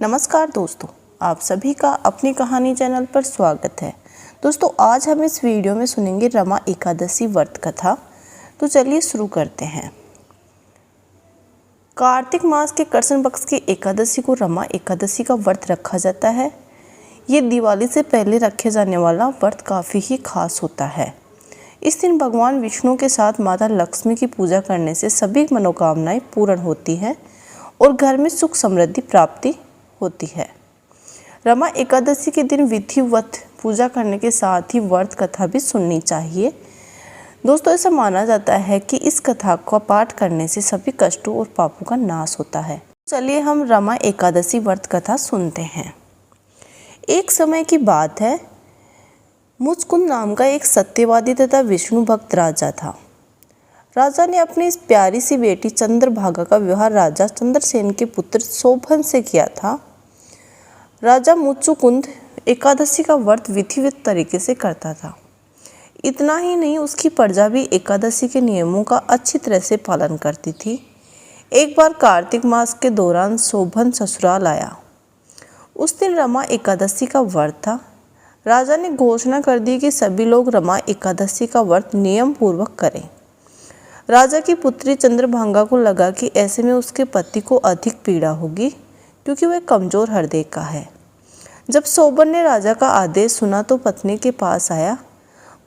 नमस्कार दोस्तों, आप सभी का अपनी कहानी चैनल पर स्वागत है। दोस्तों आज हम इस वीडियो में सुनेंगे रमा एकादशी व्रत कथा। तो चलिए शुरू करते हैं। कार्तिक मास के कृष्ण पक्ष की एकादशी को रमा एकादशी का व्रत रखा जाता है। ये दिवाली से पहले रखे जाने वाला व्रत काफ़ी ही खास होता है। इस दिन भगवान विष्णु के साथ माता लक्ष्मी की पूजा करने से सभी मनोकामनाएं पूर्ण होती हैं और घर में सुख समृद्धि प्राप्ति होती है। रमा एकादशी के दिन विधिवत पूजा करने के साथ ही व्रत कथा भी सुननी चाहिए। दोस्तों ऐसा माना जाता है कि इस कथा का पाठ करने से सभी कष्टों और पापों का नाश होता है। चलिए हम रमा एकादशी व्रत कथा सुनते हैं। एक समय की बात है, मुचकुंद नाम का एक सत्यवादी तथा विष्णु भक्त राजा था। राजा ने अपनी इस प्यारी सी बेटी चंद्रभागा का विवाह राजा चंद्रसेन के पुत्र शोभन से किया था। राजा मुचकुंद एकादशी का व्रत विधिवत तरीके से करता था। इतना ही नहीं, उसकी प्रजा भी एकादशी के नियमों का अच्छी तरह से पालन करती थी। एक बार कार्तिक मास के दौरान शोभन ससुराल आया। उस दिन रमा एकादशी का व्रत था। राजा ने घोषणा कर दी कि सभी लोग रमा एकादशी का व्रत नियम पूर्वक करें। राजा की पुत्री चंद्रभागा को लगा कि ऐसे में उसके पति को अधिक पीड़ा होगी, क्योंकि वह कमजोर हृदय का है। जब शोभन ने राजा का आदेश सुना तो पत्नी के पास आया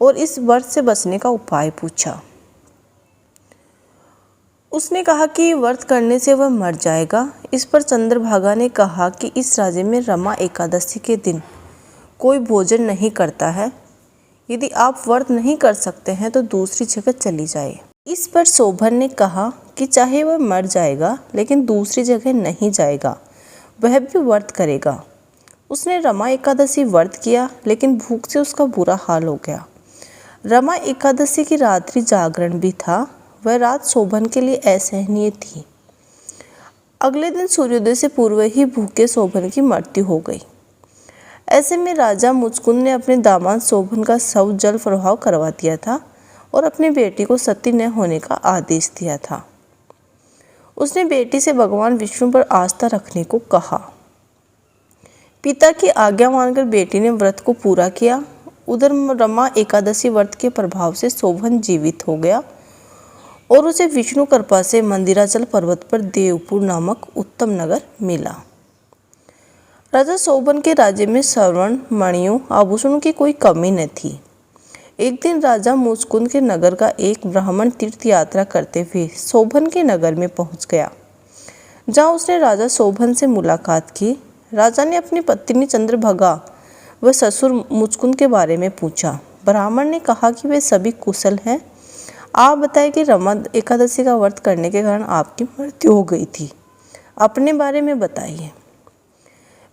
और इस व्रत से बचने का उपाय पूछा। उसने कहा कि व्रत करने से वह मर जाएगा। इस पर चंद्रभागा ने कहा कि इस राज्य में रमा एकादशी के दिन कोई भोजन नहीं करता है। यदि आप व्रत नहीं कर सकते हैं तो दूसरी जगह चली जाए। इस पर शोभन ने कहा कि चाहे वह मर जाएगा लेकिन दूसरी जगह नहीं जाएगा, वह भी व्रत करेगा। उसने रमा एकादशी व्रत किया, लेकिन भूख से उसका बुरा हाल हो गया। रमा एकादशी की रात्रि जागरण भी था। वह रात शोभन के लिए असहनीय थी। अगले दिन सूर्योदय से पूर्व ही भूखे शोभन की मृत्यु हो गई। ऐसे में राजा मुचकुंद ने अपने दामाद शोभन का शव जल प्रवाह करवा दिया था और अपनी बेटी को सती न होने का आदेश दिया था। उसने बेटी से भगवान विष्णु पर आस्था रखने को कहा। पिता की आज्ञा मानकर बेटी ने व्रत को पूरा किया। उधर रमा एकादशी व्रत के प्रभाव से शोभन जीवित हो गया और उसे विष्णु कृपा से मंदिराचल पर्वत पर देवपुर नामक उत्तम नगर मिला। राजा शोभन के राज्य में स्वर्ण, मणियों, आभूषणों की कोई कमी न थी। एक दिन राजा मुचकुंद के नगर का एक ब्राह्मण तीर्थ यात्रा करते हुए शोभन के नगर में पहुंच गया, जहां उसने राजा शोभन से मुलाकात की। राजा ने अपनी पत्नी चंद्रभागा व ससुर मुचकुंद के बारे में पूछा। ब्राह्मण ने कहा कि वे सभी कुशल हैं। आप बताएं कि रमा एकादशी का व्रत करने के कारण आपकी मृत्यु हो गई थी। अपने बारे में बताइए।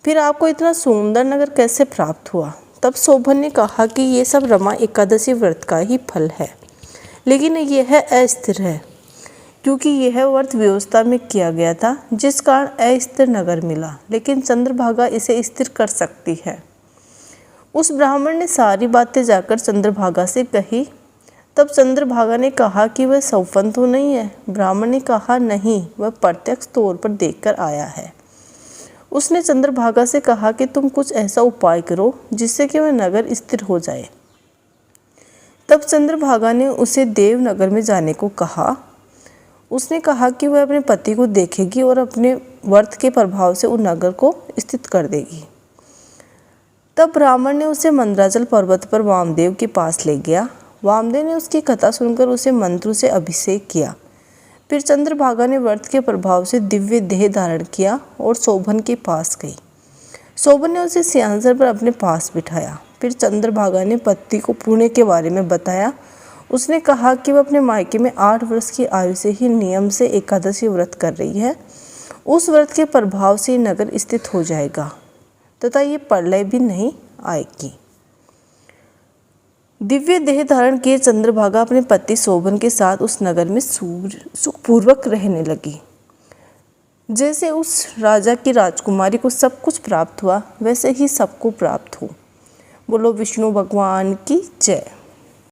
फिर आपको इतना सुंदर नगर कैसे प्राप्त हुआ? तब शोभन ने कहा कि ये सब रमा एकादशी व्रत का ही फल है, लेकिन यह अस्थिर है, क्योंकि यह व्रत व्यवस्था में किया गया था, जिस कारण अस्थिर नगर मिला, लेकिन चंद्रभागा इसे स्थिर कर सकती है। उस ब्राह्मण ने सारी बातें जाकर चंद्रभागा से कही। तब चंद्रभागा ने कहा कि वह सौपन तो नहीं है। ब्राह्मण ने कहा नहीं, वह प्रत्यक्ष तौर पर देखकर आया है। उसने चंद्रभागा से कहा कि तुम कुछ ऐसा उपाय करो जिससे कि वह नगर स्थिर हो जाए। तब चंद्रभागा ने उसे देवनगर में जाने को कहा। उसने कहा कि वह अपने पति को देखेगी और अपने व्रत के प्रभाव से उस नगर को स्थित कर देगी। तब ब्राह्मण ने उसे मंदराचल पर्वत पर वामदेव के पास ले गया। वामदेव ने उसकी कथा सुनकर उसे मंत्रों से अभिषेक किया। फिर चंद्रभागा ने व्रत के प्रभाव से दिव्य देह धारण किया और शोभन के पास गई। शोभन ने उसे सिंहासन पर अपने पास बिठाया। फिर चंद्रभागा ने पति को पुण्य के बारे में बताया। उसने कहा कि वह अपने मायके में 8 वर्ष की आयु से ही नियम से एकादशी व्रत कर रही है। उस व्रत के प्रभाव से नगर स्थित हो जाएगा तथा ये प्रलय भी नहीं आएगी। दिव्य देह धारण किए चंद्रभागा अपने पति शोभन के साथ उस नगर में सुखपूर्वक रहने लगी। जैसे उस राजा की राजकुमारी को सब कुछ प्राप्त हुआ, वैसे ही सबको प्राप्त हो। बोलो विष्णु भगवान की जय।